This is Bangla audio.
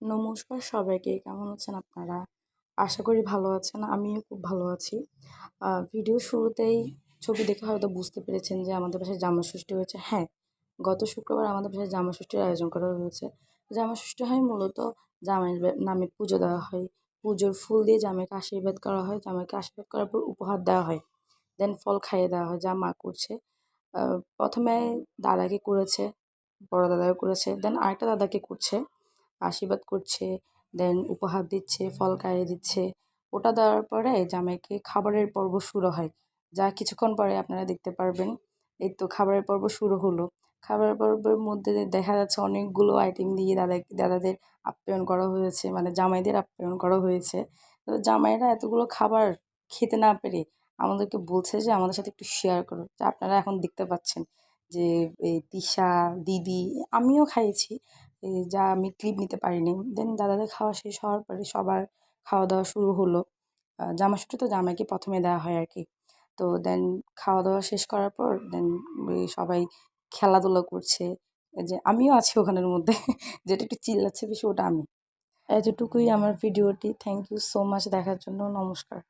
নমস্কার সবাইকে। কেমন আছেন আপনারা? আশা করি ভালো আছেন। আমিও খুব ভালো আছি। ভিডিওর শুরুতেই ছবি দেখে হয়তো বুঝতে পেরেছেন যে আমাদের বাসায় জামাইষষ্ঠী হয়েছে। হ্যাঁ, গত শুক্রবার আমাদের বাসায় জামাইষষ্ঠীর আয়োজন করা হয়েছে। জামাইষষ্ঠী হয় মূলত জামাইয়ের নামে পুজো দেওয়া হয়। পুজোর ফুল দিয়ে জামাইকে আশীর্বাদ করা হয়। জামাইকে আশীর্বাদ করার পর উপহার দেওয়া হয়। দেন ফল খাইয়ে দেওয়া হয়, যা মা করছে। ১ম এ দাদাকে করেছে, বড় দাদাও করেছে। দেন আরেকটা দাদাকে করছে। আশীর্বাদ করছে, দেন উপহার দিচ্ছে, ফল খাইয়ে দিচ্ছে। ওটা দেওয়ার পরে জামাইকে খাবারের পর্ব শুরু হয়। যা কিছুক্ষণ পরে আপনারা দেখতে পারবেন। এই তো খাবারের পর্ব শুরু হলো। খাবারের পর্বের মধ্যে দেখা যাচ্ছে অনেকগুলো আইটেম দিয়ে দাদাদের আপ্যায়ন করা হয়েছে, মানে জামাইদের আপ্যায়ন করা হয়েছে। তো জামাইরা এতগুলো খাবার খেতে না পেরে আমাদেরকে বলছে যে আমাদের সাথে একটু শেয়ার করো। যা আপনারা এখন দেখতে পাচ্ছেন যে এই তিশা, দিদি, আমিও খাইয়েছি। যা আমি ক্লিপ নিতে পারিনি। দেন দাদাদের খাওয়া শেষ হওয়ার পরে সবার খাওয়া-দাওয়া শুরু হলো। জামাইষষ্ঠী তো জামাইকে ১ম এ দেওয়া হয় আরকি। তো দেন খাওয়া-দাওয়া শেষ করার পর দেন সবাই খেলাধুলা করছে। এই যে আমিও আছি ওখানের মধ্যে। যেটা একটু চিল্লাচ্ছে বেশি ওটা আমি। এতটুকুই আমার ভিডিওটি। থ্যাংক ইউ সো মাচ দেখার জন্য। নমস্কার।